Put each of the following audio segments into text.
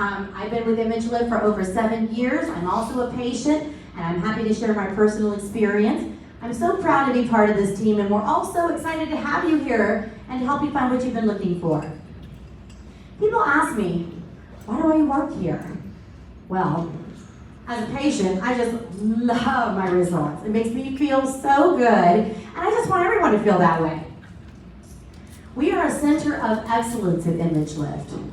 I've been with ImageLift for over 7 years. I'm also a patient, and I'm happy to share my personal experience. I'm so proud to be part of this team, and we're also excited to have you here and to help you find what you've been looking for. People ask me, why do I work here? Well, as a patient, I just love my results. It makes me feel so good, and I just want everyone to feel that way. We are a center of excellence at ImageLift.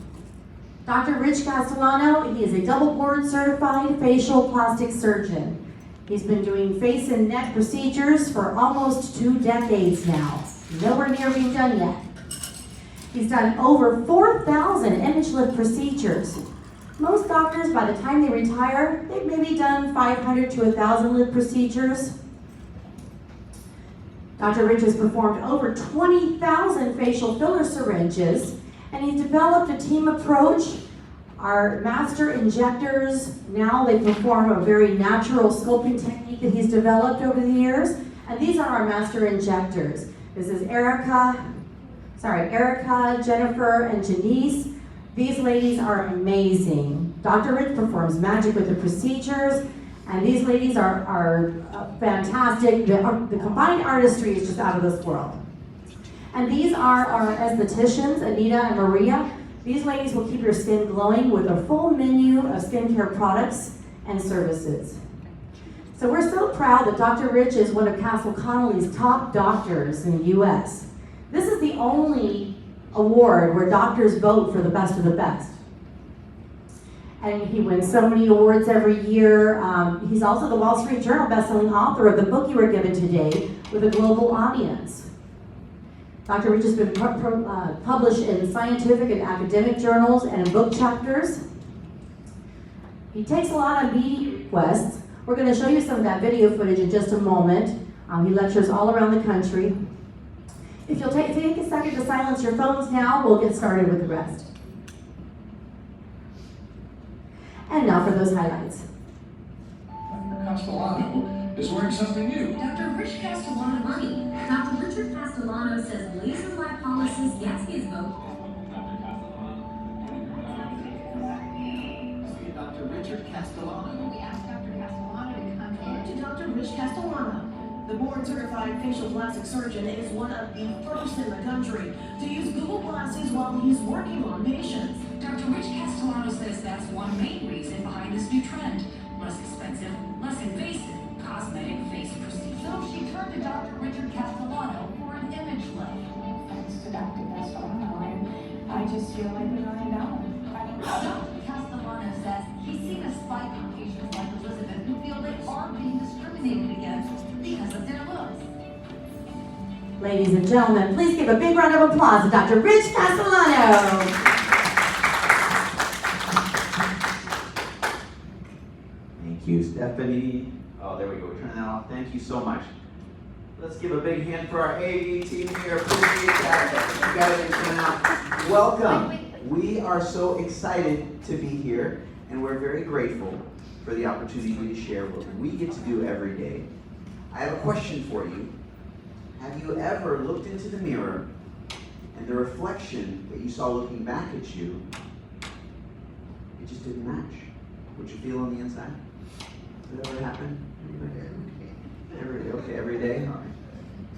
Dr. Rich Castellano, he is a double board certified facial plastic surgeon. He's been doing face and neck procedures for almost 2 decades now. Nowhere near being done yet. He's done over 4,000 ImageLift procedures. Most doctors, by the time they retire, they've maybe done 500 to 1,000 lift procedures. Dr. Rich has performed over 20,000 facial filler syringes, and he's developed a team approach. Our master injectors, now they perform a very natural sculpting technique that he's developed over the years, and these are our master injectors. This is Erica, Jennifer, and Janice. These ladies are amazing. Dr. Rich performs magic with the procedures, and these ladies are fantastic. The combined artistry is just out of this world. And these are our estheticians, Anita and Maria. These ladies will keep your skin glowing with a full menu of skincare products and services. So we're so proud that Dr. Rich is one of Castle Connolly's top doctors in the U.S. This is the only award where doctors vote for the best of the best. And he wins so many awards every year. He's also the Wall Street Journal bestselling author of the book you were given today with a global audience. Dr. Rich has been published in scientific and academic journals and in book chapters. He takes a lot of media requests. We're going to show you some of that video footage in just a moment. He lectures all around the country. If you'll take a second to silence your phones now, we'll get started with the rest. And now for those highlights. Dr. Castellano is wearing something new. Dr. Rich Castellano money. Dr. Richard Castellano says laser lipolysis gets his vote. Dr. Richard Castellano. We asked Dr. Castellano to come in to Dr. Rich Castellano. The board-certified facial plastic surgeon is one of the first in the country to use Google Glasses while he's working on patients. Dr. Rich Castellano says that's one main reason behind this new trend. Less expensive, less invasive, cosmetic face procedure. So she turned to Dr. Richard Castellano for an image lift. Thanks to Dr. Castellano, I just feel like we're going down. Dr. Castellano says he's seen a spike in patients like Elizabeth who feel they are being discriminated against because of their looks. Ladies and gentlemen, please give a big round of applause to Dr. Rich Castellano. Thank you, Stephanie. Oh, there we go. Turn that off. Thank you so much. Let's give a big hand for our AV team here. Appreciate that. You guys are coming out. Welcome. We are so excited to be here, and we're very grateful for the opportunity to share what we get to do every day. I have a question for you. Have you ever looked into the mirror and the reflection that you saw looking back at you, it just didn't match what you feel on the inside? Does that ever happen? Every day? All right.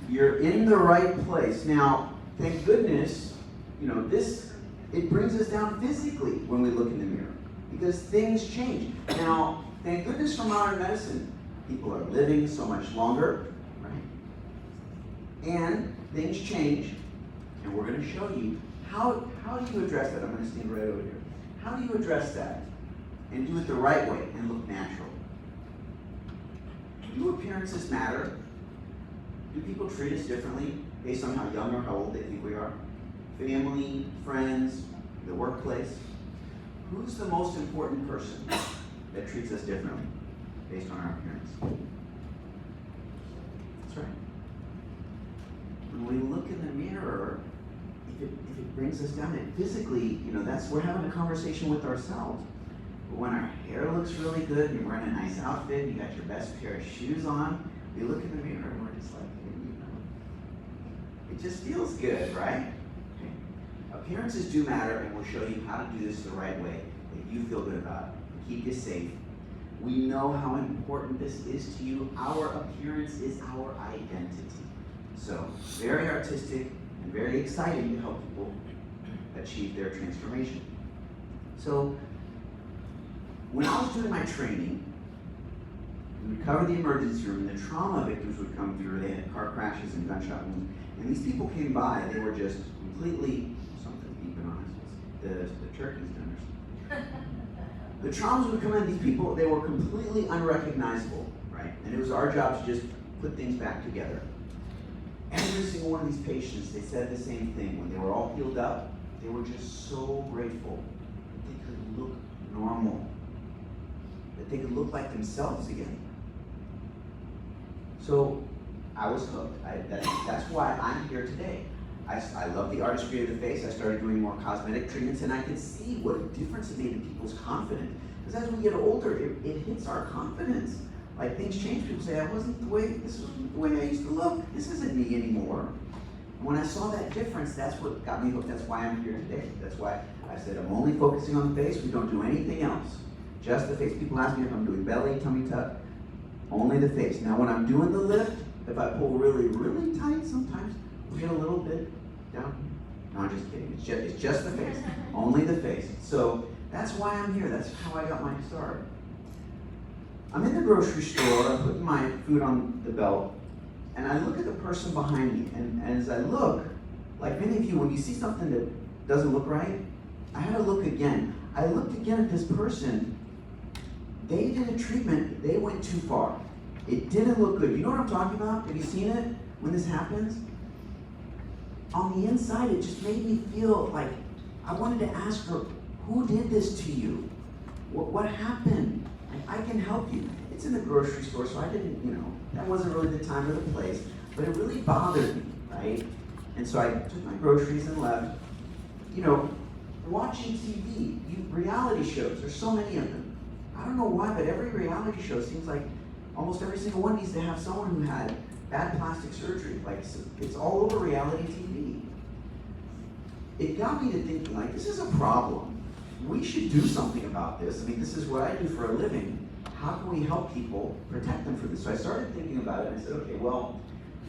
You're in the right place. Now, thank goodness, it brings us down physically when we look in the mirror because things change. Now, thank goodness for modern medicine. People are living so much longer, right? And things change, and we're going to show you how do you address that. I'm going to stand right over here. How do you address that and do it the right way and look natural? Do appearances matter? Do people treat us differently based on how young or how old they think we are? Family, friends, the workplace? Who's the most important person that treats us differently based on our appearance? That's right. When we look in the mirror, if it brings us down, and physically, we're having a conversation with ourselves. But when our hair looks really good, and you're wearing a nice outfit, and you got your best pair of shoes on, we look in the mirror and we're just like, it just feels good, right? Okay. Appearances do matter, and we'll show you how to do this the right way that you feel good about, and keep you safe. We know how important this is to you. Our appearance is our identity. So, very artistic and very exciting to help people achieve their transformation. So, when I was doing my training, we would cover the emergency room, and the trauma victims would come through. They had car crashes and gunshot wounds. And these people came by, they were just completely, something's beeping on us, the turkey's dinner. The traumas would come in, these people, they were completely unrecognizable, right? And it was our job to just put things back together. Every single one of these patients, they said the same thing. When they were all healed up, they were just so grateful that they could look normal, that they could look like themselves again. So I was hooked. That's why I'm here today. I love the artistry of the face. I started doing more cosmetic treatments, and I could see what a difference it made in people's confidence. Because as we get older, it hits our confidence. Like, things change. People say, this wasn't the way I used to look. This isn't me anymore. And when I saw that difference, that's what got me hooked. That's why I'm here today. That's why I said, I'm only focusing on the face. We don't do anything else. Just the face. People ask me if I'm doing belly, tummy tuck. Only the face. Now, when I'm doing the lift, if I pull really, really tight, sometimes we get a little bit down. No, I'm just kidding. It's just the face. Only the face. So that's why I'm here. That's how I got my start. I'm in the grocery store. I'm putting my food on the belt, and I look at the person behind me. And as I look, like many of you, when you see something that doesn't look right, I had to look again. I looked again at this person. They did a treatment. They went too far. It didn't look good. You know what I'm talking about? Have you seen it when this happens? On the inside, it just made me feel like I wanted to ask her, who did this to you? What happened? I can help you. It's in the grocery store, so I didn't, that wasn't really the time or the place, but it really bothered me, right? And so I took my groceries and left. Watching TV, reality shows, there's so many of them. I don't know why, but every reality show seems like almost every single one needs to have someone who had bad plastic surgery. Like, it's all over reality TV. It got me to thinking, like, this is a problem. We should do something about this. I mean, this is what I do for a living. How can we help people protect them from this? So I started thinking about it, and I said, okay, well,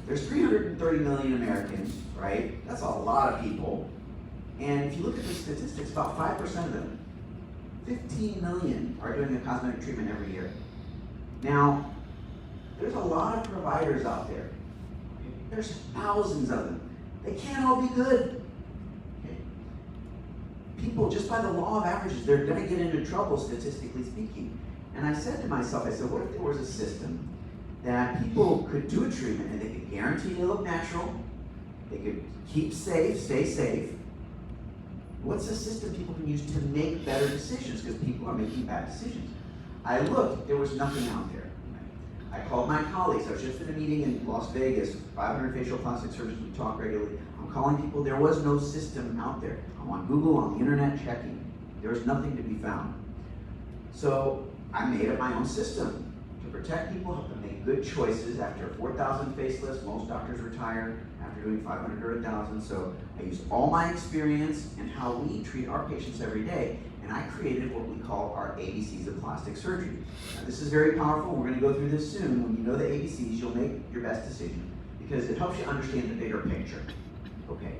there's 330 million Americans, right? That's a lot of people. And if you look at the statistics, about 5% of them, 15 million, are doing a cosmetic treatment every year. Now, there's a lot of providers out there. There's thousands of them. They can't all be good. Okay. People, just by the law of averages, they're going to get into trouble, statistically speaking. And I said to myself, what if there was a system that people could do a treatment and they could guarantee they look natural, they could keep safe, stay safe. What's a system people can use to make better decisions? Because people are making bad decisions. I looked, there was nothing out there. I called my colleagues. I was just in a meeting in Las Vegas, 500 facial plastic surgeons, we talk regularly. I'm calling people, there was no system out there. I'm on Google, on the internet, checking. There was nothing to be found. So I made up my own system to protect people, help them make good choices. After 4,000 facelifts, most doctors retire after doing 500 or 1,000. So I used all my experience and how we treat our patients every day, and I created what we call our ABCs of plastic surgery. Now, this is very powerful. We're going to go through this soon. When you know the ABCs, you'll make your best decision because it helps you understand the bigger picture. Okay.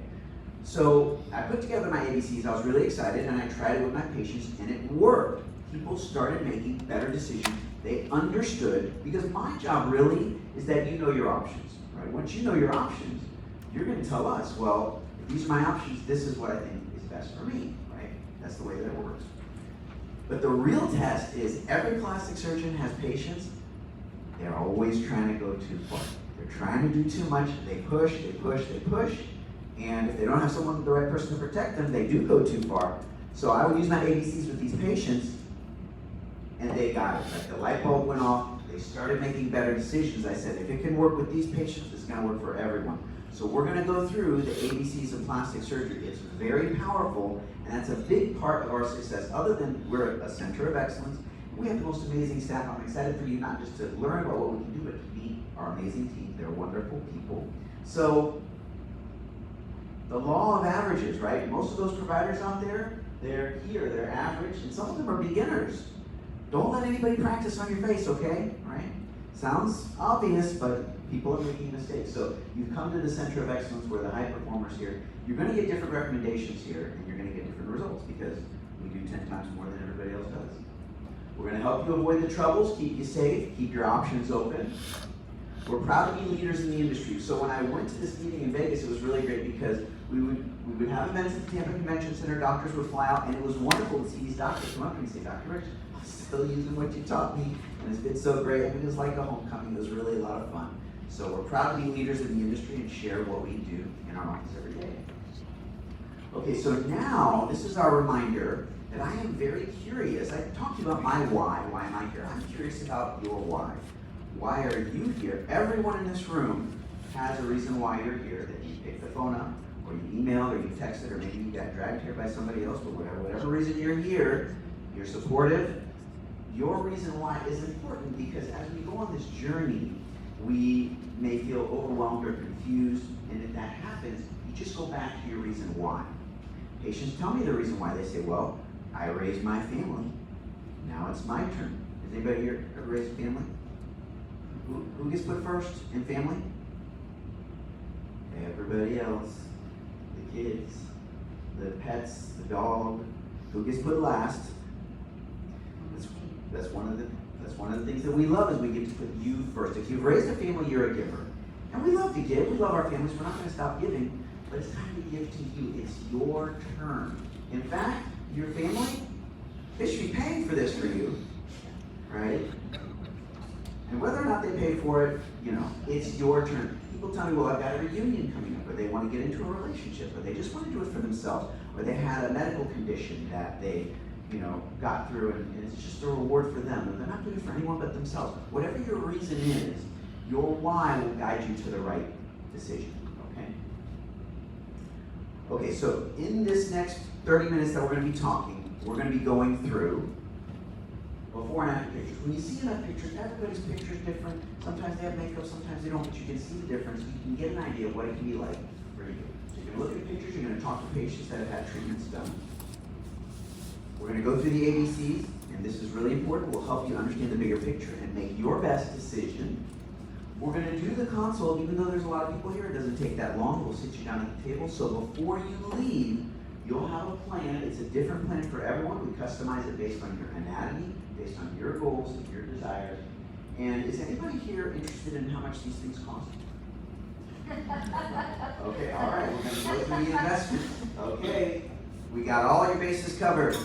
So I put together my ABCs. I was really excited, and I tried it with my patients, and it worked. People started making better decisions. They understood, because my job really is that you know your options, right? Once you know your options, you're going to tell us, well, if these are my options, this is what I think is best for me, right? That's the way that it works. But the real test is every plastic surgeon has patients, they're always trying to go too far. They're trying to do too much, they push, they push, they push, and if they don't have someone, the right person to protect them, they do go too far. So I would use my ABCs with these patients, and they got it. Like the light bulb went off, they started making better decisions. I said, if it can work with these patients, it's gonna work for everyone. So we're gonna go through the ABCs of plastic surgery. It's very powerful, and that's a big part of our success. Other than we're a center of excellence, we have the most amazing staff. I'm excited for you not just to learn about what we can do, but to meet our amazing team. They're wonderful people. So the law of averages, right? Most of those providers out there, They're here, they're average, and some of them are beginners. Don't let anybody practice on your face, okay? Right? Sounds obvious, but people are making mistakes. So you've come to the center of excellence where the high performers here, you're going to get different recommendations here, and you're going to get different results because we do 10 times more than everybody else does. We're going to help you avoid the troubles, keep you safe, keep your options open. We're proud to be leaders in the industry. So when I went to this meeting in Vegas, it was really great because we would have events at the Tampa Convention Center, doctors would fly out, and it was wonderful to see these doctors come up and say, Dr. Rich, I'm still using what you taught me, and it's been so great. I mean, it was like a homecoming. It was really a lot of fun. So we're proud to be leaders in the industry and share what we do in our office every day. Okay, so now this is our reminder that I am very curious. I talked to you about my why am I here? I'm curious about your why. Why are you here? Everyone in this room has a reason why you're here, that you picked the phone up, or you emailed, or you texted, or maybe you got dragged here by somebody else, but whatever reason you're here, you're supportive. Your reason why is important because as we go on this journey, we may feel overwhelmed or confused, and if that happens, you just go back to your reason why. Patients tell me the reason why. They say, well, I raised my family. Now it's my turn. Has anybody here ever raised a family? Who gets put first in family? Everybody else. The kids, the pets, the dog. Who gets put last? That's one of the things that we love is we get to put you first. If you've raised a family, you're a giver. And we love to give. We love our families. We're not going to stop giving. But it's time to give to you. It's your turn. In fact, your family, they should be paying for this for you. Right? And whether or not they pay for it, it's your turn. People tell me, well, I've got a reunion coming up, or they want to get into a relationship, or they just want to do it for themselves, or they had a medical condition that they, got through, and it's just a reward for them, and they're not doing it for anyone but themselves. Whatever your reason is, your why will guide you to the right decision, okay? Okay, so in this next 30 minutes that we're going to be talking, we're going to be going through before and after pictures. When you see enough pictures, everybody's picture is different. Sometimes they have makeup, sometimes they don't, but you can see the difference. You can get an idea of what it can be like for you. So you're going to look at pictures, you're going to talk to patients that have had treatments done. We're going to go through the ABCs, and this is really important. We'll help you understand the bigger picture and make your best decision. We're going to do the consult, even though there's a lot of people here, it doesn't take that long. We'll sit you down at the table. So before you leave, you'll have a plan. It's a different plan for everyone. We customize it based on your anatomy, based on your goals and your desires. And is anybody here interested in how much these things cost? Okay, all right, we're going to go through the investment. Okay, we got all your bases covered.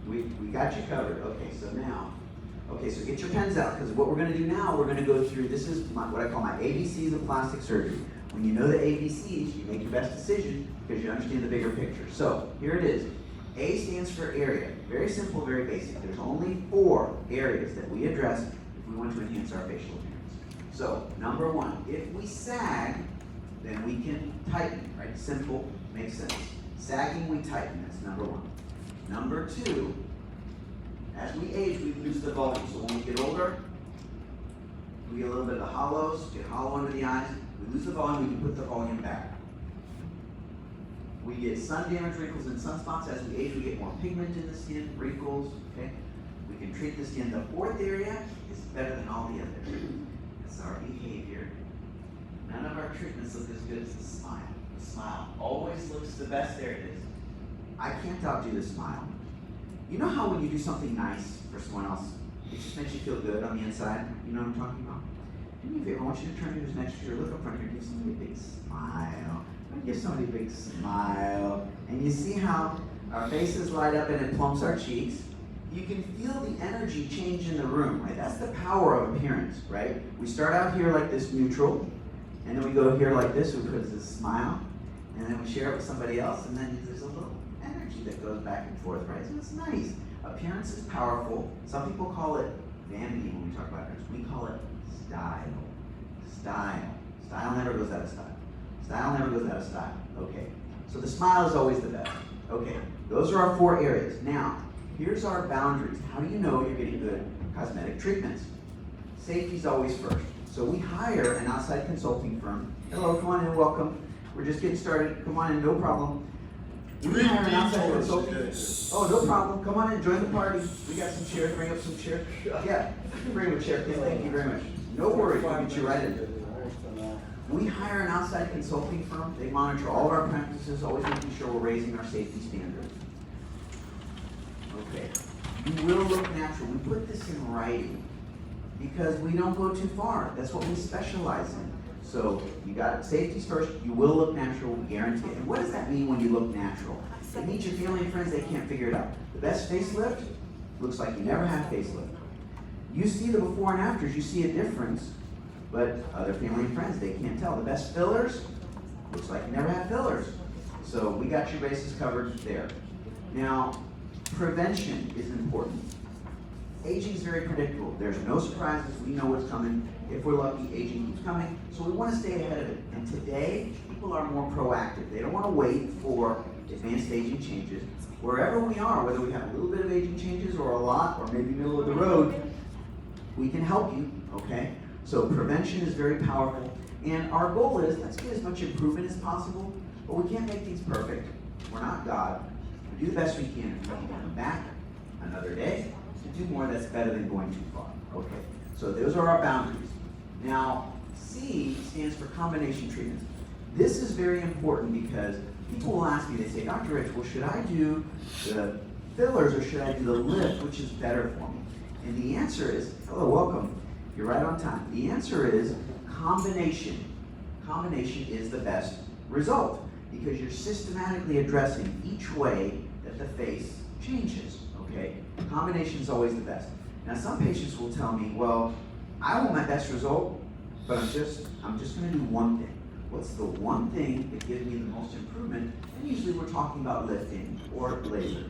We got you covered. Okay, so get your pens out, because what we're going to do now, we're going to go through, this is what I call my ABCs of plastic surgery. When you know the ABCs, you make your best decision because you understand the bigger picture. So here it is. A stands for area. Very simple, very basic. There's only 4 areas that we address if we want to enhance our facial appearance. So number 1, if we sag, then we can tighten, right? Simple, makes sense. Sagging, we tighten. That's number 1. Number 2, as we age, we lose the volume. So when we get older, we get a little bit of the hollows, get hollow under the eyes. We lose the volume, we can put the volume back. We get sun damage, wrinkles, and sunspots. As we age, we get more pigment in the skin, wrinkles, okay? We can treat the skin. The 4th area is better than all the others. It's our behavior. None of our treatments look as good as the smile. The smile always looks the best. There it is. I can't outdo the smile. You know how when you do something nice for someone else, it just makes you feel good on the inside? You know what I'm talking about? Do me a favor, I want you to turn yours next to your look up front here and give somebody a big smile. Give somebody a big smile. And you see how our faces light up and it plumps our cheeks? You can feel the energy change in the room, right? That's the power of appearance, right? We start out here like this neutral, and then we go here like this, we put this smile, and then we share it with somebody else, and then there's a little energy that goes back and forth, right? So it's nice. Appearance is powerful. Some people call it vanity when we talk about appearance. We call it style. Style. Style never goes out of style. Style never goes out of style. Okay. So the smile is always the best. Okay. Those are our 4 areas. Now, here's our boundaries. How do you know you're getting good cosmetic treatments? Safety is always first. So we hire an outside consulting firm. Hello, come on in, welcome. We're just getting started. Come on in, no problem. We hire an outside consultant. Oh, no problem. Come on in, join the party. We got some chairs. Bring up some chairs. Yeah, you can bring up a chair. Ken. Thank you very much. No worries. We'll get you right in. We hire an outside consulting firm. They monitor all of our practices, always making sure we're raising our safety standards. Okay. You will look natural. We put this in writing because we don't go too far. That's what we specialize in. So you got safety's first. You will look natural. We guarantee it. And what does that mean when you look natural? It means your family and friends, they can't figure it out. The best facelift looks like you never had facelift. You see the before and afters. You see a difference. But other family and friends, they can't tell. The best fillers, looks like you never had fillers. So we got your bases covered there. Now, prevention is important. Aging is very predictable. There's no surprises. We know what's coming. If we're lucky, aging keeps coming. So we want to stay ahead of it. And today, people are more proactive. They don't want to wait for advanced aging changes. Wherever we are, whether we have a little bit of aging changes or a lot, or maybe middle of the road, we can help you, okay? So prevention is very powerful, and our goal is, let's get as much improvement as possible, but we can't make things perfect. We're not God. We do the best we can. We can come back another day to do more that's better than going too far. Okay, so those are our boundaries. Now, C stands for combination treatments. This is very important because people will ask me, they say, Dr. Rich, well, should I do the fillers or should I do the lift, which is better for me? And the answer is, hello, welcome. You're right on time. The answer is combination. Combination is the best result because you're systematically addressing each way that the face changes, okay? Combination is always the best. Now, some patients will tell me, well, I want my best result, but I'm just going to do one thing. What's the one thing that gives me the most improvement? And usually we're talking about lifting or laser.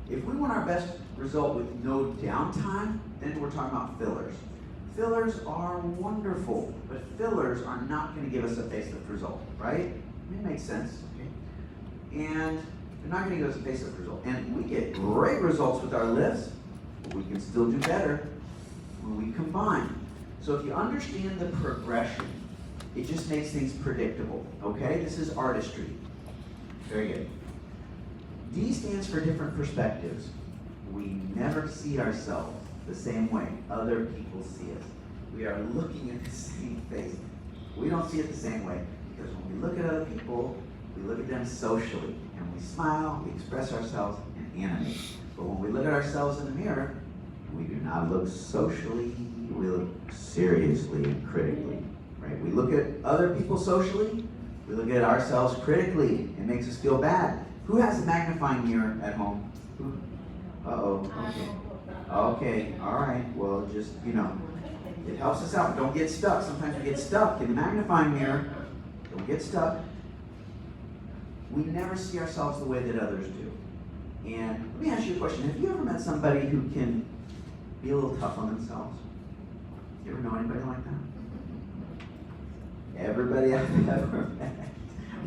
If we want our best result with no downtime, then we're talking about fillers. Fillers are wonderful, but fillers are not going to give us a facelift result, right? It makes sense, okay? And they're not going to give us a facelift result. And we get great results with our lifts, but we can still do better when we combine. So if you understand the progression, it just makes things predictable, okay? This is artistry. Very good. D stands for different perspectives. We never see ourselves the same way other people see us. We are looking at the same face. We don't see it the same way because when we look at other people, we look at them socially and we smile, we express ourselves and animate. But when we look at ourselves in the mirror, we do not look socially, we look seriously and critically, right? We look at other people socially, we look at ourselves critically. It makes us feel bad. Who has a magnifying mirror at home? Who? Uh-oh, okay. Okay, all right, well, just, it helps us out. Don't get stuck. Sometimes we get stuck in the magnifying mirror. Don't get stuck. We never see ourselves the way that others do. And let me ask you a question. Have you ever met somebody who can be a little tough on themselves? You ever know anybody like that? Everybody I've ever met.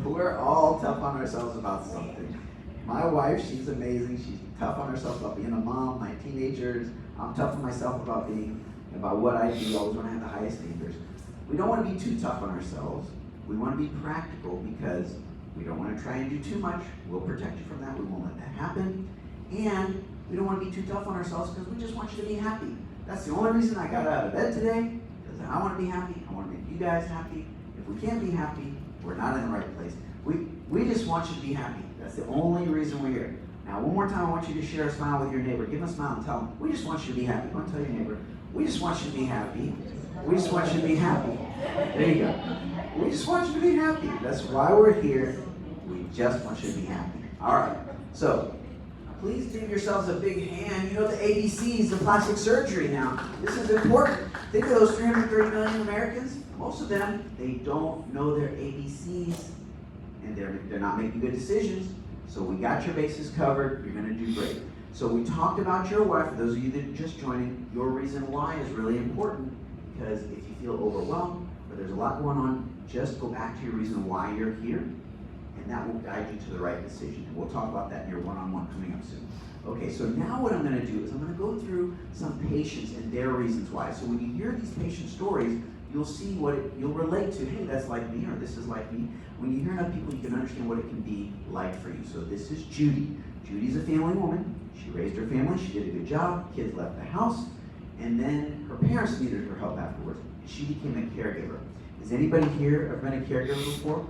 We're all tough on ourselves about something. My wife, she's amazing. She's tough on herself about being a mom. My teenagers, I'm tough on myself about what I do. I always want to have the highest standards. We don't want to be too tough on ourselves. We want to be practical because we don't want to try and do too much. We'll protect you from that. We won't let that happen. And we don't want to be too tough on ourselves because we just want you to be happy. That's the only reason I got out of bed today, because I want to be happy. I want to make you guys happy. If we can't be happy, we're not in the right place. We just want you to be happy. That's the only reason we're here. Now, one more time, I want you to share a smile with your neighbor. Give them a smile and tell them, we just want you to be happy. Go and tell your neighbor, we just want you to be happy. We just want you to be happy. There you go. We just want you to be happy. That's why we're here. We just want you to be happy. All right. So, please give yourselves a big hand. You know the ABCs, the plastic surgery now. This is important. Think of those 330 million Americans. Most of them, they don't know their ABCs. And they're not making good decisions. So we got your bases covered. You're going to do great. So we talked about your why. For those of you that are just joining, your reason why is really important because if you feel overwhelmed or there's a lot going on, just go back to your reason why you're here, and that will guide you to the right decision. And we'll talk about that in your one-on-one coming up soon. Okay, so now what I'm going to do is I'm going to go through some patients and their reasons why. So when you hear these patient stories, you'll see you'll relate to, hey, that's like me, or this is like me. When you hear enough people, you can understand what it can be like for you. So this is Judy. Judy's a family woman. She raised her family, she did a good job, kids left the house, and then her parents needed her help afterwards. She became a caregiver. Has anybody here ever been a caregiver before?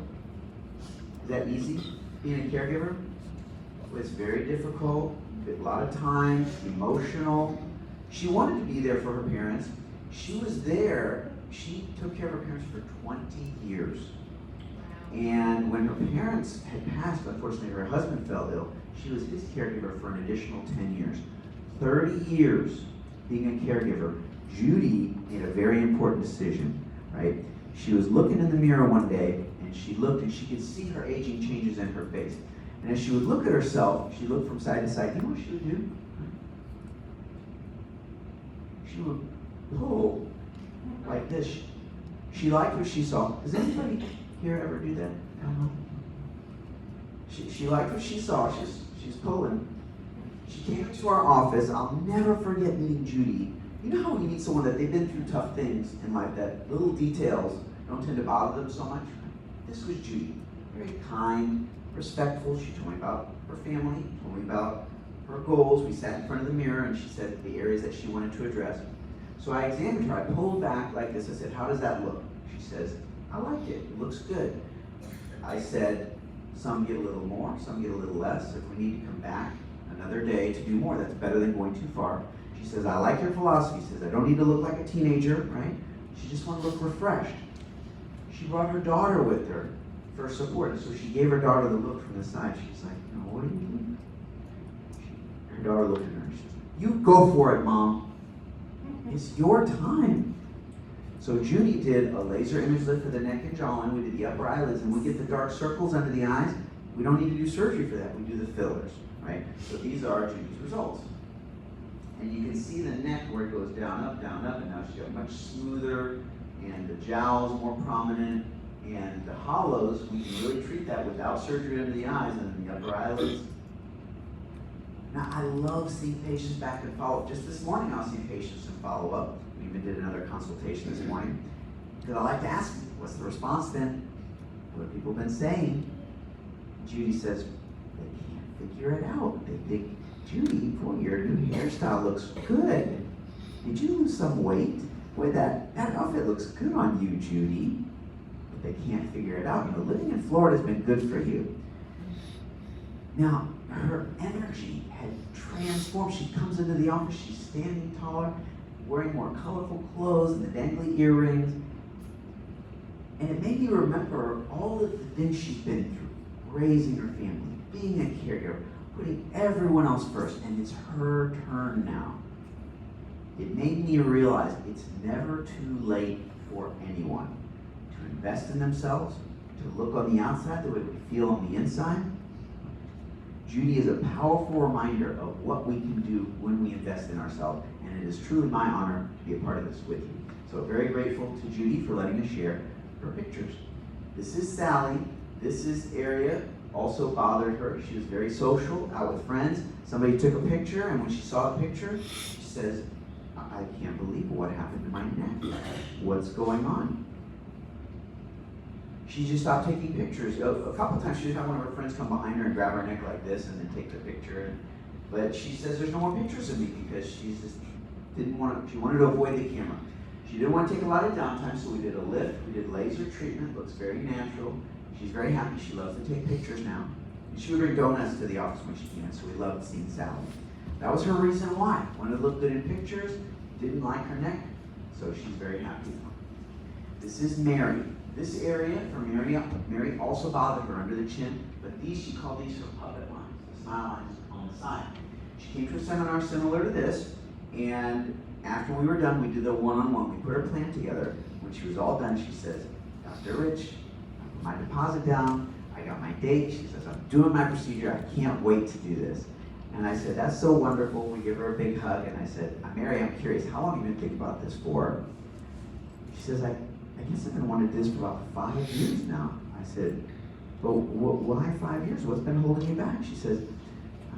Is that easy, being a caregiver? Well, it's very difficult, a lot of time, emotional. She wanted to be there for her parents. She was there, she took care of her parents for 20 years. And when her parents had passed, unfortunately her husband fell ill, she was his caregiver for an additional 10 years. 30 years being a caregiver. Judy made a very important decision, right? She was looking in the mirror one day, and she looked and she could see her aging changes in her face. And as she would look at herself, she looked from side to side. You know what she would do? She would pull like this. She liked what she saw. Does anybody here ever do that? I don't know. She liked what she saw. She's pulling. She came into our office. I'll never forget meeting Judy. You know how when you meet someone that they've been through tough things in life, that little details don't tend to bother them so much? This was Judy. Very kind, respectful. She told me about her family, told me about her goals. We sat in front of the mirror and she said the areas that she wanted to address. So I examined her. I pulled back like this. I said, how does that look? She says, I like it. It looks good. I said, some get a little more, some get a little less. If we need to come back another day to do more, that's better than going too far. She says, I like your philosophy. She says, I don't need to look like a teenager, right? She just wants to look refreshed. She brought her daughter with her for support. And so she gave her daughter the look from the side. She's like, no, what are you doing? Her daughter looked at her and she said, you go for it, Mom. It's your time. So Judy did a laser image lift for the neck and jawline. We did the upper eyelids, and we get the dark circles under the eyes. We don't need to do surgery for that. We do the fillers, right? So these are Judy's results. And you can see the neck where it goes down, up, and now she's got much smoother, and the jowls more prominent, and the hollows, we can really treat that without surgery under the eyes and the upper eyelids. Now, I love seeing patients back and follow-up. Just this morning, I was seeing patients in follow-up. We even did another consultation this morning. Because I like to ask them, what's the response been? What have people been saying? Judy says, they can't figure it out. They think, Judy, boy, your new hairstyle looks good. Did you lose some weight? Boy, that outfit looks good on you, Judy. But they can't figure it out. You know, living in Florida has been good for you. Now, her energy had transformed. She comes into the office, she's standing taller, wearing more colorful clothes and the dangly earrings. And it made me remember all of the things she's been through, raising her family, being a caregiver, putting everyone else first, and it's her turn now. It made me realize it's never too late for anyone to invest in themselves, to look on the outside the way we feel on the inside. Judy is a powerful reminder of what we can do when we invest in ourselves, and it is truly my honor to be a part of this with you. So very grateful to Judy for letting us share her pictures. This is Sally. This is area also bothered her. She was very social, out with friends. Somebody took a picture, and when she saw the picture, she says, I can't believe what happened to my neck. What's going on? She just stopped taking pictures. A couple times she just had one of her friends come behind her and grab her neck like this and then take the picture. But she says there's no more pictures of me because she just didn't want to, she wanted to avoid the camera. She didn't want to take a lot of downtime, so we did a lift, we did laser treatment, looks very natural. She's very happy, she loves to take pictures now. And she would bring donuts to the office when she came in, so we loved seeing Sally. That was her reason why. Wanted to look good in pictures, didn't like her neck, so she's very happy. This is Mary. This area for Mary also bothered her under the chin, but she called these her puppet lines, the smile lines on the side. She came to a seminar similar to this, and after we were done, we did the one-on-one. We put her plan together. When she was all done, she says, Dr. Rich, I put my deposit down, I got my date. She says, I'm doing my procedure, I can't wait to do this. And I said, that's so wonderful. We give her a big hug, and I said, Mary, I'm curious, how long have you been thinking about this for? She says, I guess I've been wanting to do this for about 5 years now. I said, well, why 5 years? What's been holding you back? She says,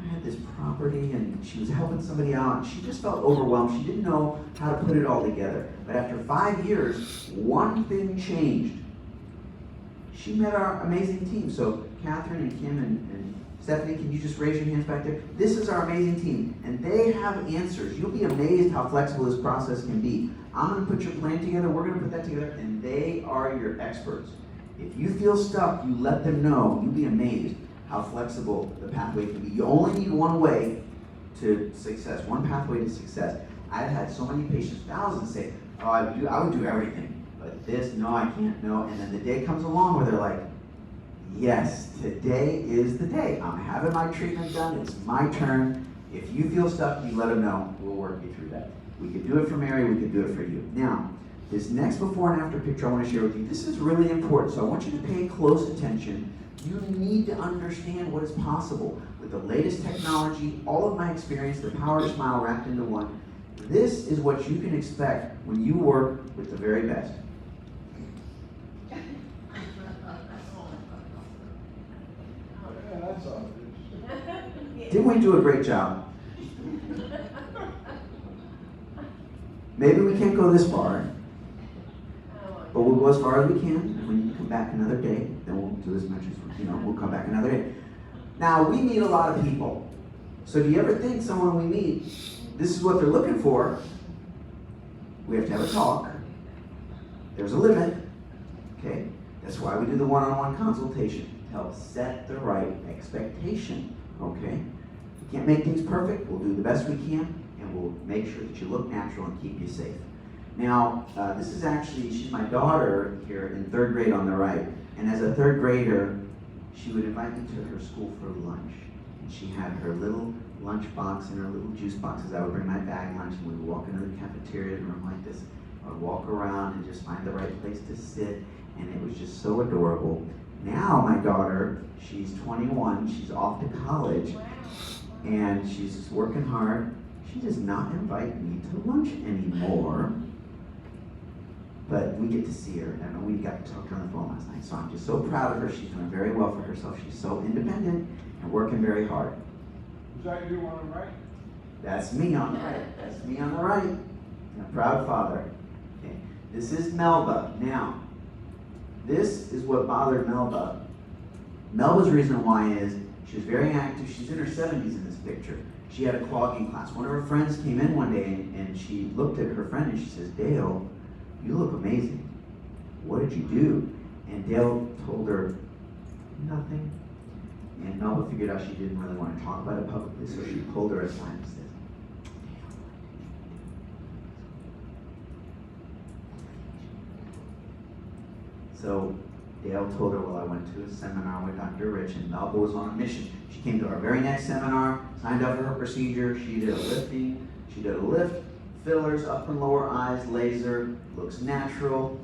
I had this property and she was helping somebody out and she just felt overwhelmed. She didn't know how to put it all together. But after 5 years, one thing changed. She met our amazing team. So Catherine and Kim and Stephanie, can you just raise your hands back there? This is our amazing team, and they have answers. You'll be amazed how flexible this process can be. I'm going to put your plan together, we're going to put that together, and they are your experts. If you feel stuck, you let them know. You'll be amazed how flexible the pathway can be. You only need one way to success, one pathway to success. I've had so many patients, thousands, say, oh, I would do everything, but this, no, I can't, no. And then the day comes along where they're like, yes, today is the day. I'm having my treatment done. It's my turn. If you feel stuck, you let them know. We'll work you through that. We could do it for Mary. We could do it for you. Now, this next before and after picture I want to share with you, this is really important. So I want you to pay close attention. You need to understand what is possible with the latest technology, all of my experience, the power of smile wrapped into one. This is what you can expect when you work with the very best. Didn't we do a great job? Maybe we can't go this far, but we'll go as far as we can. And when you come back another day, then we'll do as much as, we'll come back another day. Now, we meet a lot of people. So do you ever think someone we meet, this is what they're looking for? We have to have a talk. There's a limit, okay? That's why we do the one-on-one consultation, to help set the right expectation, okay? We can't make things perfect. We'll do the best we can, and we'll make sure that you look natural and keep you safe. Now, this is actually, she's my daughter here in 3rd grade on the right. And as a 3rd grader, she would invite me to her school for lunch. And she had her little lunch box and her little juice boxes. I would bring my bag lunch and we would walk into the cafeteria room like this. I would walk around and just find the right place to sit. And it was just so adorable. Now my daughter, she's 21, she's off to college. And she's working hard. She does not invite me to lunch anymore. But we get to see her, and we got to talk to her on the phone last night. So I'm just so proud of her. She's doing very well for herself. She's so independent and working very hard. Is that you on the right? That's me on the right. That's me on the right. And a proud father. Okay. This is Melba. Now, this is what bothered Melba. Melba's reason why is she was very active. She's in her 70s in this picture. She had a clogging class. One of her friends came in one day, and she looked at her friend and she says, Dale, you look amazing. What did you do? And Dale told her nothing. And Melba figured out she didn't really want to talk about it publicly, so she pulled her aside and said, so Dale told her, well, I went to a seminar with Dr. Rich, and Melba was on a mission. She came to our very next seminar, signed up for her procedure. She did a lifting. She did a lift. Fillers, upper and lower eyes, laser, looks natural.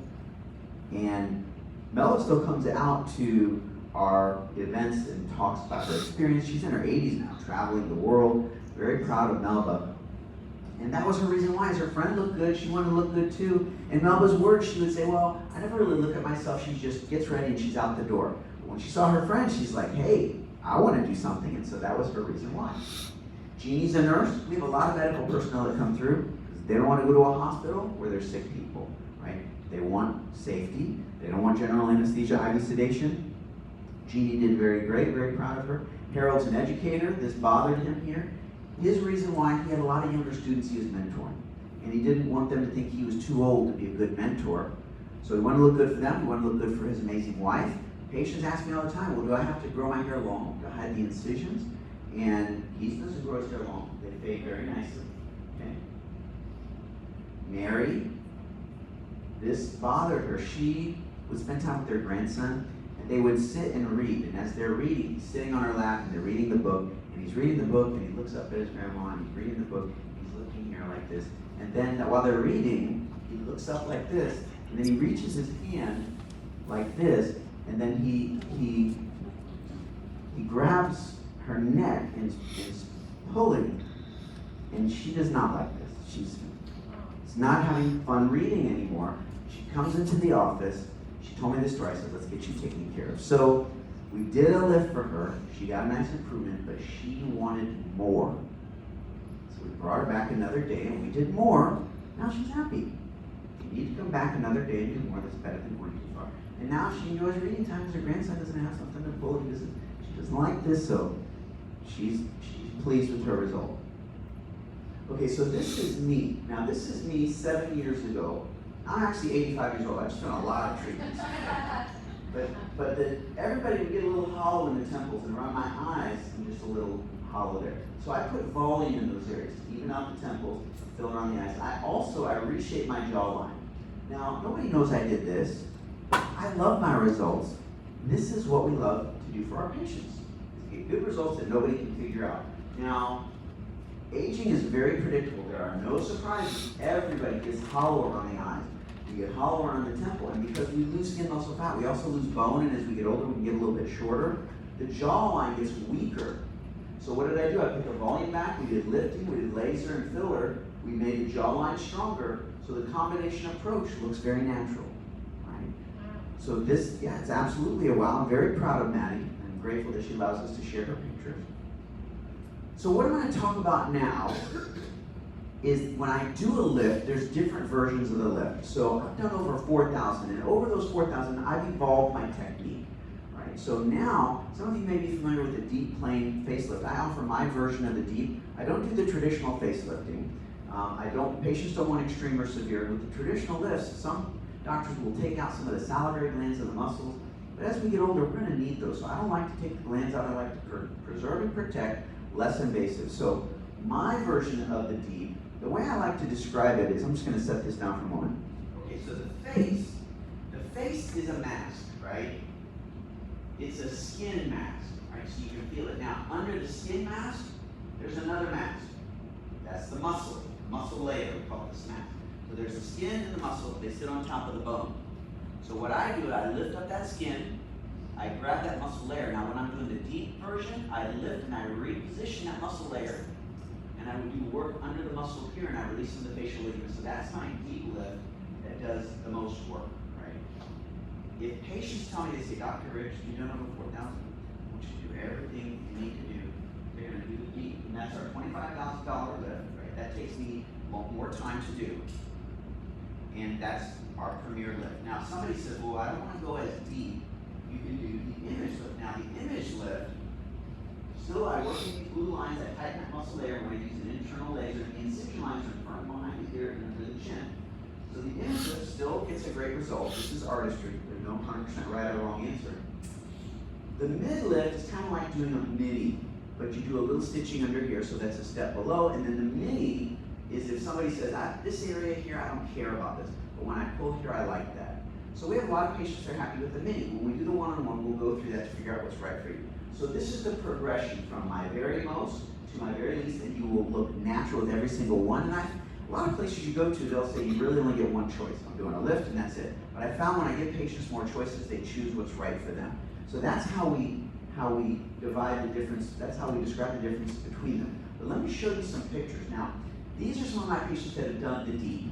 And Melba still comes out to our events and talks about her experience. She's in her 80s now, traveling the world. Very proud of Melba. And that was her reason why, is her friend looked good, she wanted to look good too. In Melba's words, she would say, well, I never really look at myself, she just gets ready and she's out the door. But when she saw her friend, she's like, hey, I want to do something. And so that was her reason why. Jeannie's a nurse. We have a lot of medical personnel that come through. They don't want to go to a hospital where there's sick people, right? They want safety. They don't want general anesthesia, IV sedation. Jeannie did very great, very proud of her. Harold's an educator. This bothered him here. His reason why, he had a lot of younger students he was mentoring. And he didn't want them to think he was too old to be a good mentor. So he wanted to look good for them. He wanted to look good for his amazing wife. Patients ask me all the time, well, do I have to grow my hair long? Do I hide the incisions? And he doesn't grow his hair long. They fade very nicely. Okay. Mary, this bothered her. She would spend time with their grandson, and they would sit and read. And as they're reading, he's sitting on her lap, and they're reading the book, and he's reading the book, and he looks up at his grandma, and he's reading the book, and he's looking here like this. And then while they're reading, he looks up like this, and then he reaches his hand like this, and then he grabs her neck and is pulling, and she does not like this. She's not having fun reading anymore. She comes into the office. She told me this story. I said, let's get you taken care of. So We did a lift for her. She got a nice improvement, but she wanted more. So we brought her back another day and we did more. Now she's happy. You need to come back another day and do more. That's better than going too far. And now she enjoys reading time because her grandson doesn't have something to pull. She doesn't like this, so she's pleased with her result. Okay, so this is me. Now this is me 7 years ago. I'm actually 85 years old. I've just done a lot of treatments. But everybody would get a little hollow in the temples and around my eyes and just a little hollow there. So I put volume in those areas to even out the temples, fill around the eyes. I reshaped my jawline. Now, nobody knows I did this. I love my results. This is what we love to do for our patients. To get good results that nobody can figure out. Now, aging is very predictable. There are no surprises. Everybody gets hollow around the eyes. We get hollow around the temple. And because we lose skin, muscle, fat, we also lose bone. And as we get older, we can get a little bit shorter. The jawline gets weaker. So what did I do? I put the volume back. We did lifting. We did laser and filler. We made the jawline stronger. So the combination approach looks very natural. Right? So this, yeah, it's absolutely a wow. I'm very proud of Maddie. I'm grateful that she allows us to share her pictures. So what I'm going to talk about now is when I do a lift, there's different versions of the lift. So I've done over 4,000, and over those 4,000, I've evolved my technique. Right? So now, some of you may be familiar with the deep plane facelift. I offer my version of the deep. I don't do the traditional facelifting. Patients don't want extreme or severe. With the traditional lifts, some doctors will take out some of the salivary glands and the muscles. But as we get older, we're going to need those. So I don't like to take the glands out. I like to preserve and protect, less invasive. So my version of the deep, the way I like to describe it is, I'm just going to set this down for a moment. Okay, so the face is a mask, right? It's a skin mask, right? So you can feel it. Now, under the skin mask, there's another mask. That's the muscle layer, we call this mask. So there's the skin and the muscle, they sit on top of the bone. So what I do, I lift up that skin, I grab that muscle layer. Now when I'm doing the deep version, I lift and I reposition that muscle layer, and I would do work under the muscle here, and I release some of the facial ligaments. So that's my deep lift that does the most work, right? If patients tell me, they say, Dr. Rich, you've done over 4,000, I want you to do everything you need to do. They're going to do the deep, and that's our $25,000 lift, right? That takes me more time to do, and that's our premier lift. Now somebody says, well, I don't want to go as deep. You can do the image lift. Now the image lift, still I work in these blue lines, I tighten that muscle layer when I use an internal laser. The incision lines are firm behind the ear and under the chin. So the image lift still gets a great result. This is artistry. There's no 100% right or wrong answer. The mid lift is kind of like doing a mini, but you do a little stitching under here, so that's a step below. And then the mini is if somebody says, this area here, I don't care about this, but when I pull here, I like that. So we have a lot of patients that are happy with the mini. When we do the one-on-one, we'll go through that to figure out what's right for you. So this is the progression from my very most to my very least, and you will look natural with every single one. And a lot of places you go to, they'll say you really only get one choice. I'm doing a lift and that's it. But I found when I give patients more choices, they choose what's right for them. So that's how we divide the difference, that's how we describe the difference between them. But let me show you some pictures. Now, these are some of my patients that have done the deep.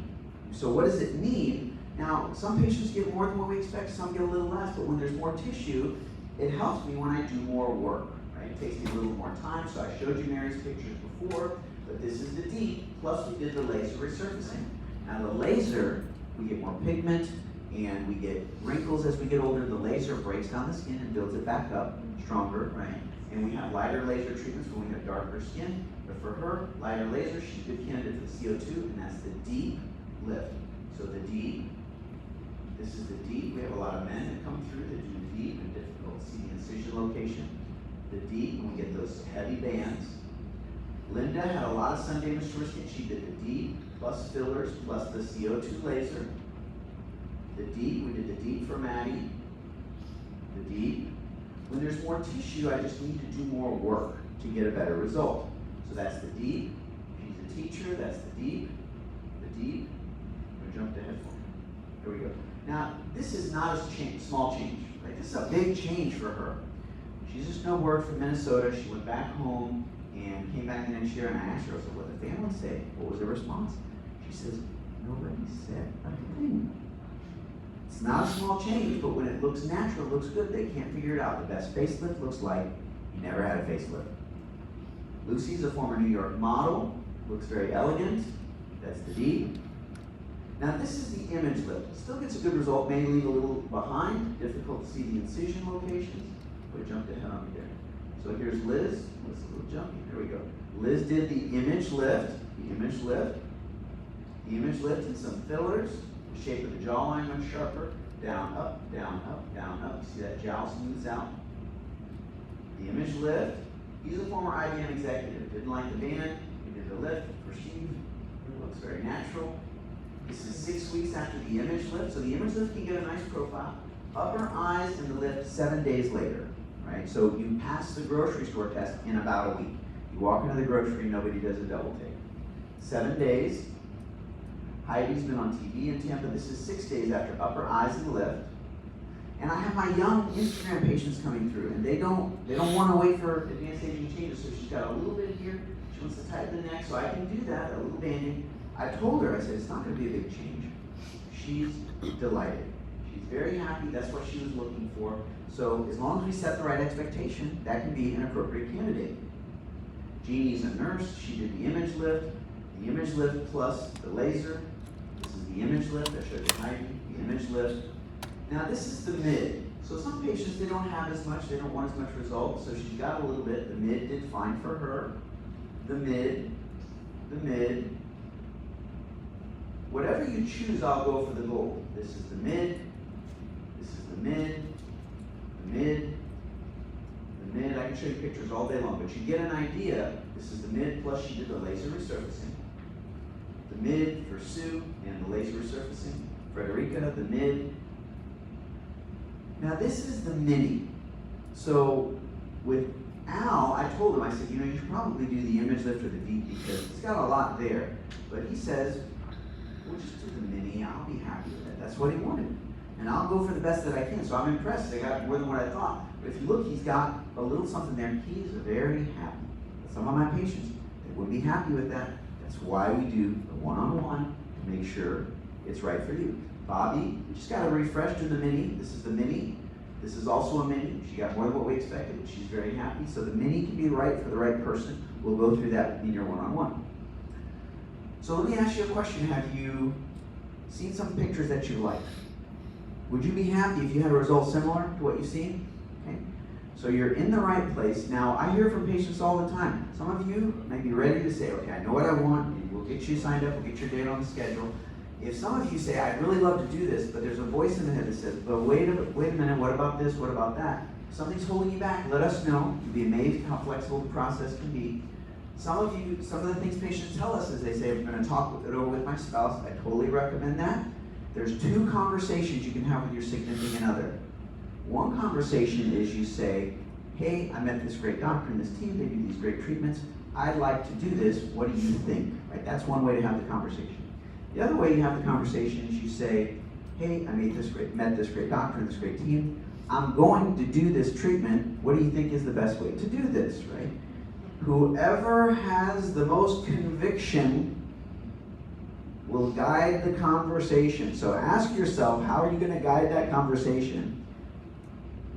So what does it mean? Now, some patients get more than what we expect, some get a little less, but when there's more tissue, it helps me when I do more work, right? It takes me a little more time, so I showed you Mary's pictures before, but this is the deep, plus we did the laser resurfacing. Now the laser, we get more pigment, and we get wrinkles as we get older. The laser breaks down the skin and builds it back up, stronger, right? And we have lighter laser treatments when we have darker skin. But for her, lighter laser, she's a good candidate for the CO2, and that's the deep lift. So the deep, this is the deep. We have a lot of men that come through that do deep and difficult to see the incision location. The deep, and we get those heavy bands. Linda had a lot of sun damage to her skin. She did the deep, plus fillers, plus the CO2 laser. The deep, we did the deep for Maddie. The deep. When there's more tissue, I just need to do more work to get a better result. So that's the deep. She's a teacher. That's the deep. The deep. I'm going to jump ahead for me. Here we go. Now, this is not a small change. Right? This is a big change for her. She's a snowboarder from Minnesota. She went back home and came back the next year, and I asked her, I said, what did the family say? What was their response? She says, nobody said a thing. It's not a small change, but when it looks natural, it looks good, they can't figure it out. The best facelift looks like you never had a facelift. Lucy's a former New York model, looks very elegant. That's the D. Now this is the image lift. Still gets a good result, may leave a little behind, difficult to see the incision locations. But jumped ahead on me there. So here's Liz. Let's a little jumpy. There we go. Liz did the image lift, and some fillers. The shape of the jawline went sharper. Down, up, down, up, down, up. You see that jowl smooths out. The image lift. He's a former IBM executive. Didn't like the band. He did the lift. Perceived. It looks very natural. This is 6 weeks after the image lift. So the image lift can get a nice profile. Upper eyes and the lift 7 days later. Right? So you pass the grocery store test in about a week. You walk into the grocery, nobody does a double take. 7 days. Heidi's been on TV in Tampa. This is 6 days after upper eyes and lift. And I have my young Instagram patients coming through, and they don't want to wait for advanced aging changes. So she's got a little bit here. She wants to tighten the neck, so I can do that. A little banding. I told her, I said, it's not going to be a big change. She's delighted. She's very happy. That's what she was looking for. So as long as we set the right expectation, that can be an appropriate candidate. Jeannie's a nurse. She did the image lift plus the laser. This is the image lift. I showed you Heidi, the image lift. Now this is the mid. So some patients, they don't have as much, they don't want as much result, so she's got a little bit. The mid did fine for her. The mid. Whatever you choose, I'll go for the gold. This is the mid, the mid. I can show you pictures all day long, but you get an idea. This is the mid, plus she did the laser resurfacing. The mid for Sue and the laser resurfacing. Frederica, the mid. Now this is the mini. So with Al, I told him, I said, you should probably do the image lift or the deep because it's got a lot there. But he says, we'll just do the mini, I'll be happy with it. That's what he wanted. And I'll go for the best that I can. So I'm impressed. I got more than what I thought. But if you look, he's got a little something there. He's very happy. Some of my patients, they wouldn't be happy with that. That's why we do the one-on-one to make sure it's right for you. Bobby, we just got to refresh to the mini. This is the mini. This is also a mini. She got more than what we expected. She's very happy. So the mini can be right for the right person. We'll go through that in your one-on-one. So let me ask you a question. Have you seen some pictures that you like? Would you be happy if you had a result similar to what you've seen? Okay. So you're in the right place. Now, I hear from patients all the time. Some of you may be ready to say, okay, I know what I want, and we'll get you signed up, we'll get your date on the schedule. If some of you say, I'd really love to do this, but there's a voice in the head that says, but wait a minute, what about this, what about that? If something's holding you back, let us know. You'll be amazed how flexible the process can be. Some of the things patients tell us is they say, I'm going to talk it over with my spouse. I totally recommend that. There's 2 conversations you can have with your significant other. One conversation is you say, hey, I met this great doctor and this team, they do these great treatments. I'd like to do this, what do you think? Right? That's one way to have the conversation. The other way you have the conversation is you say, hey, I met this great doctor and this great team. I'm going to do this treatment. What do you think is the best way to do this, right? Whoever has the most conviction will guide the conversation. So ask yourself, how are you going to guide that conversation?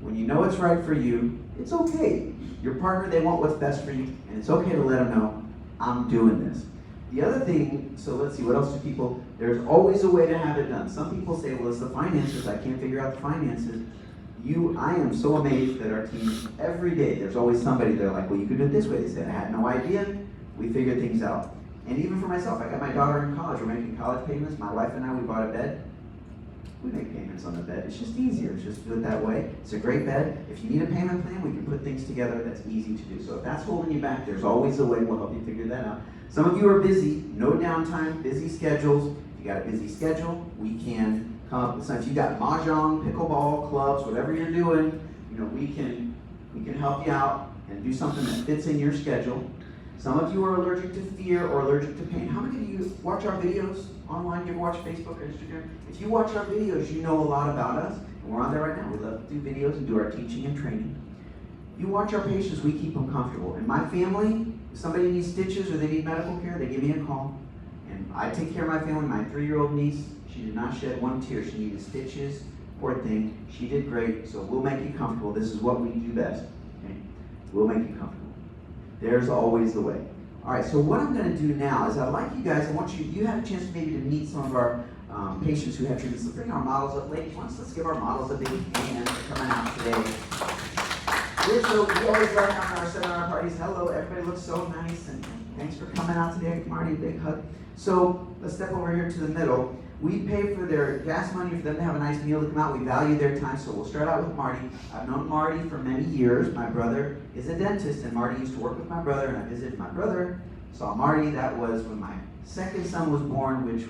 When you know it's right for you, it's okay. Your partner, they want what's best for you, and it's okay to let them know, I'm doing this. The other thing, so let's see, what else do people, there's always a way to have it done. Some people say, well, it's the finances, I can't figure out the finances. I am so amazed that our team, every day, there's always somebody there like, well, you could do it this way. They said, I had no idea. We figured things out. And even for myself, I got my daughter in college. We're making college payments. My wife and I, we bought a bed. We make payments on the bed. It's just easier. It's just do it that way. It's a great bed. If you need a payment plan, we can put things together that's easy to do. So if that's holding you back, there's always a way. We'll help you figure that out. Some of you are busy, no downtime, busy schedules. If you got a busy schedule, we can come up with some. If you got mahjong, pickleball, clubs, whatever you're doing, we can help you out and do something that fits in your schedule. Some of you are allergic to fear or allergic to pain. How many of you watch our videos online? You ever watch Facebook or Instagram? If you watch our videos, you know a lot about us. And we're on there right now. We love to do videos and do our teaching and training. You watch our patients, we keep them comfortable. In my family, if somebody needs stitches or they need medical care, they give me a call. And I take care of my family. My 3-year-old niece, she did not shed one tear. She needed stitches, poor thing. She did great, so we'll make you comfortable. This is what we do best. Okay? We'll make you comfortable. There's always the way. All right, so what I'm going to do now is I'd like you guys, I want you have a chance maybe to meet some of our patients who have treatments. Let's bring our models up. Ladies, let's give our models a big hand for coming out today. We always love having our seminar parties. Hello, everybody looks so nice, and thanks for coming out today. Marty, a big hug. So let's step over here to the middle. We pay for their gas money for them to have a nice meal to come out. We value their time, so we'll start out with Marty. I've known Marty for many years. My brother is a dentist, and Marty used to work with my brother, and I visited my brother, saw Marty. That was when my second son was born, which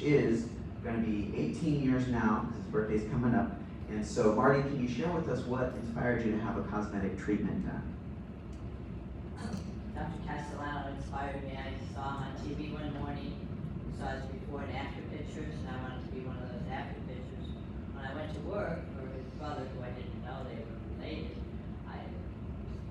is going to be 18 years now, because his birthday's coming up. And so, Marty, can you share with us what inspired you to have a cosmetic treatment done? Dr. Castellano inspired me. I saw him on TV one morning, saw his before and after pictures, and I wanted to be one of those after pictures. When I went to work for his brother, who I didn't know they were related, I was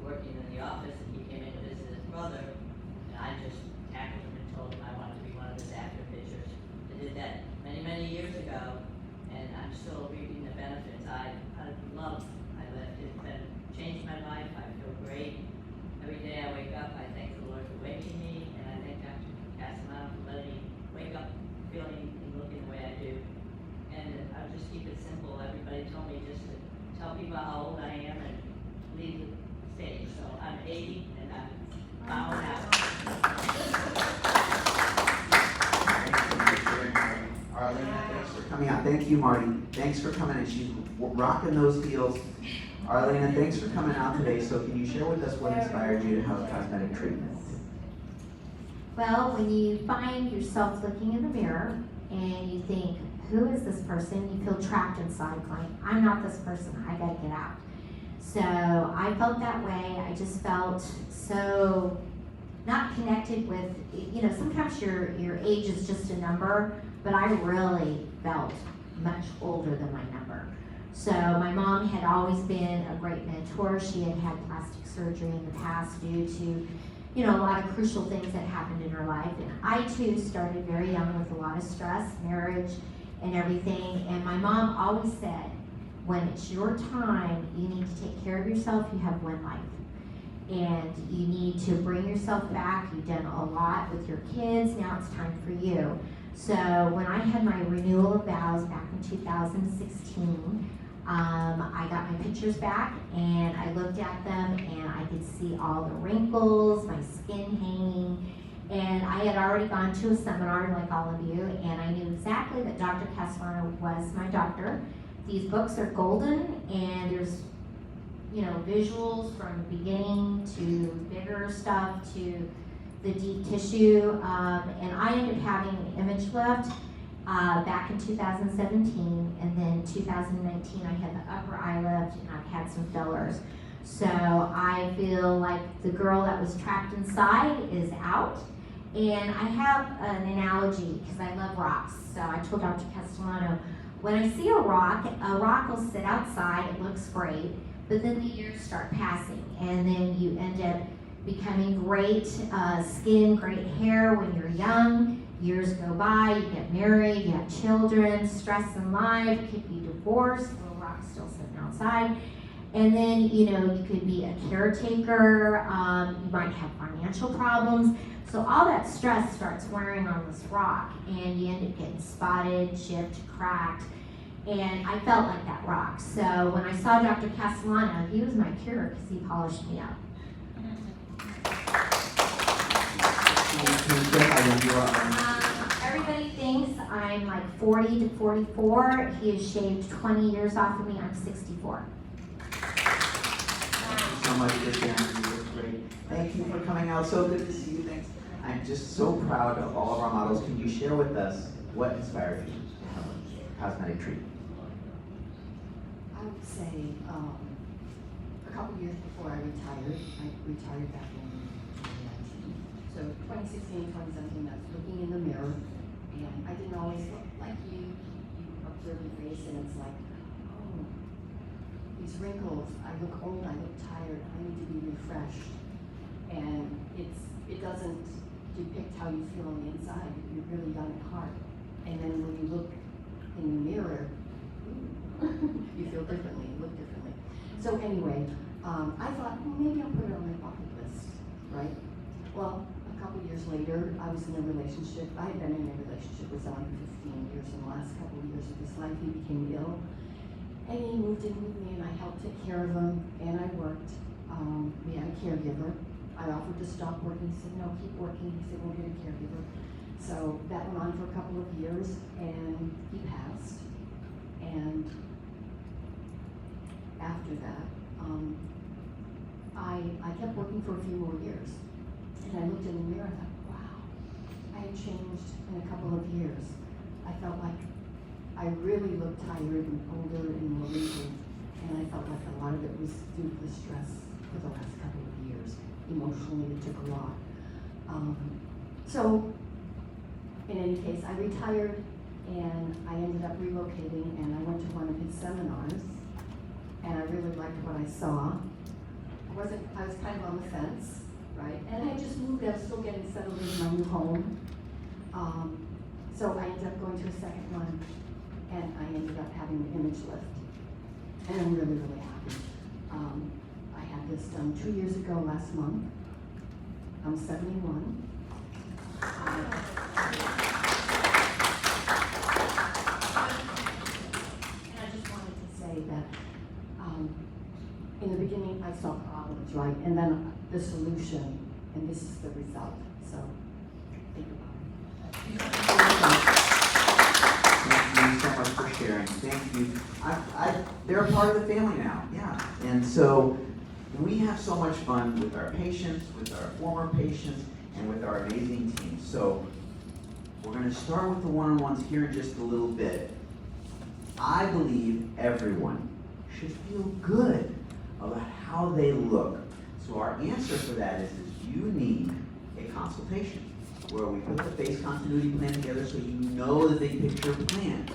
working in the office, and he came in to visit his brother, and I just tackled him and told him I wanted to be one of his after pictures. I did that many, many years ago, and I'm still reaping the benefits. I love my life. It's been changed my life. I feel great. Every day I wake up, I thank the Lord for waking me, and I thank Dr. Castellano for letting me wake up feeling and looking the way I do. And I'll just keep it simple. Everybody told me just to tell people how old I am and leave the stage. So I'm 80 and I'm bowing out. Arlena, thanks for coming out. Thank you, Marty. Thanks for coming in. She's rocking those heels. Arlena, thanks for coming out today. So can you share with us what inspired you to have a cosmetic treatment? Well, when you find yourself looking in the mirror and you think, who is this person? You feel trapped inside, like, I'm not this person, I gotta get out. So I felt that way. I just felt so not connected with, sometimes your age is just a number, but I really felt much older than my number. So my mom had always been a great mentor. She had had plastic surgery in the past due to, a lot of crucial things that happened in her life. And I too started very young with a lot of stress, marriage and everything. And my mom always said, when it's your time, you need to take care of yourself. You have one life. And you need to bring yourself back. You've done a lot with your kids. Now it's time for you. So when I had my renewal of vows back in 2016, I got my pictures back and I looked at them and I could see all the wrinkles, my skin hanging, and I had already gone to a seminar like all of you, and I knew exactly that Dr. Castellano was my doctor. These books are golden, and there's visuals from beginning to bigger stuff to the deep tissue, and I ended up having an image lift back in 2017, and then 2019 I had the upper eye lift, and I've had some fillers. So I feel like the girl that was trapped inside is out, and I have an analogy because I love rocks. So I told Dr. Castellano, when I see a rock will sit outside, it looks great, but then the years start passing, and then you end up becoming great skin, great hair when you're young. Years go by, you get married, you have children, stress in life, could be divorced, little rock's still sitting outside. And then, you could be a caretaker, you might have financial problems. So all that stress starts wearing on this rock, and you end up getting spotted, chipped, cracked. And I felt like that rock. So when I saw Dr. Castellano, he was my cure because he polished me up. Everybody thinks I'm like 40 to 44. He has shaved 20 years off of me. I'm 64. Thank you so much for sharing. You look great. Thank you for coming out. So good to see you. Thanks. I'm just so proud of all of our models. Can you share with us what inspired you to have a cosmetic treatment? I would say a couple years before I retired back in 2019. So 2016, 2017, I was looking in the mirror, and I didn't always look like you. You observe your face, and it's like, oh, these wrinkles. I look old. I look tired. I need to be refreshed. And it doesn't depict how you feel on the inside. You're really young at heart. And then when you look in the mirror, you feel differently, you look differently. So anyway, I thought, well, maybe I'll put it on my bucket list, right? Well, a couple years later, I was in a relationship. I had been in a relationship with someone for 15 years. In the last couple of years of his life, he became ill. And he moved in with me, and I helped take care of him, and I worked. We had a caregiver. I offered to stop working. He said, no, keep working. He said, we'll get a caregiver. So that went on for a couple of years, and he passed. And after that, I kept working for a few more years. And I looked in the mirror and thought, wow, I had changed in a couple of years. I felt like I really looked tired and older and more wrinkled. And I felt like a lot of it was due to the stress for the last couple of years. Emotionally, it took a lot. So, in any case, I retired and I ended up relocating, and I went to one of his seminars, and I really liked what I saw. I was kind of on the fence, right? And I just moved, I was still getting settled in my new home. So I ended up going to a second one, and I ended up having the image lift. And I'm really, really happy. I had this done 2 years ago last month. I'm 71. And I just wanted to say that in the beginning I saw problems, right? And then the solution, and this is the result. So think about it. Thank you so much for sharing. Thank you. They're a part of the family now, yeah. And so we have so much fun with our patients, with our former patients, and with our amazing team. So we're going to start with the one-on-ones here in just a little bit. I believe everyone should feel good about how they look. So our answer for that is you need a consultation where we put the face continuity plan together so you know the big picture plan.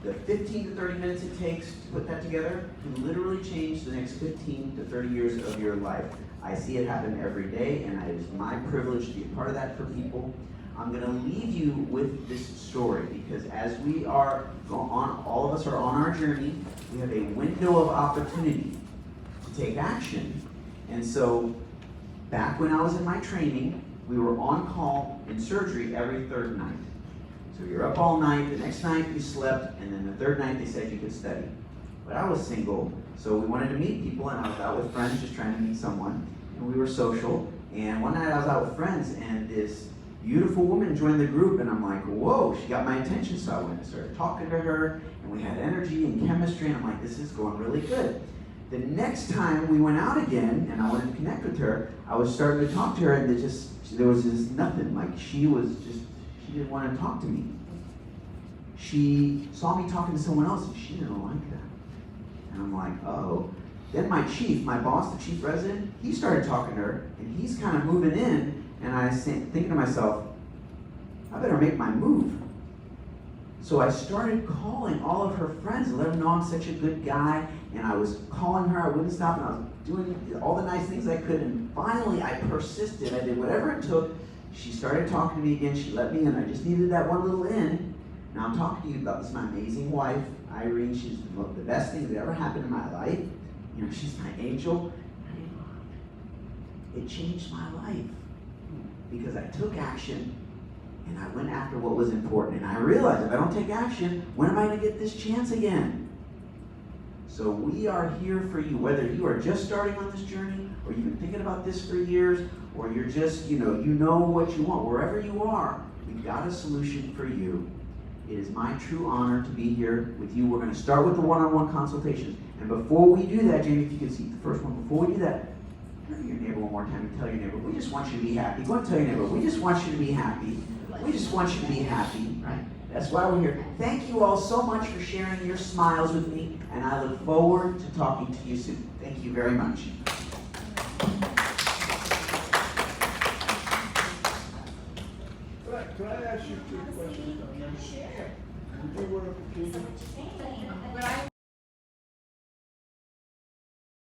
The 15 to 30 minutes it takes to put that together can literally change the next 15 to 30 years of your life. I see it happen every day, and it is my privilege to be a part of that for people. I'm going to leave you with this story because as we are on, all of us are on our journey, we have a window of opportunity to take action. And so, back when I was in my training, we were on call in surgery every third night. So you're up all night, the next night you slept, and then the third night they said you could study. But I was single, so we wanted to meet people, and I was out with friends just trying to meet someone, and we were social. And one night I was out with friends, and this beautiful woman joined the group, and I'm like, whoa, she got my attention, so I went and started talking to her, and we had energy and chemistry, and I'm like, this is going really good. The next time we went out again, and I wanted to connect with her, I was starting to talk to her, and there was just nothing. Like, she didn't want to talk to me. She saw me talking to someone else, and she didn't like that. And I'm like, oh. Then my chief, my boss, the chief resident, he started talking to her, and he's kind of moving in, and I was thinking to myself, I better make my move. So I started calling all of her friends and let them know I'm such a good guy, and I was calling her, I wouldn't stop, and I was doing all the nice things I could, and finally I persisted. I did whatever it took. She started talking to me again. She let me in. I just needed that one little in. Now I'm talking to you about this, my amazing wife, Irene. She's the best thing that ever happened in my life. You know, she's my angel. It changed my life because I took action and I went after what was important. And I realized if I don't take action, when am I going to get this chance again? So we are here for you, whether you are just starting on this journey, or you've been thinking about this for years, or you're just, you know what you want. Wherever you are, we've got a solution for you. It is my true honor to be here with you. We're going to start with the one-on-one consultations. And before we do that, Jamie, if you could see the first one, before we do that, turn to your neighbor one more time and tell your neighbor, we just want you to be happy. Go and tell your neighbor, we just want you to be happy. We just want you to be happy, right? That's why we're here. Thank you all so much for sharing your smiles with me, and I look forward to talking to you soon. Thank you very much. Could I ask you two questions? Sure. Would you work with Katie?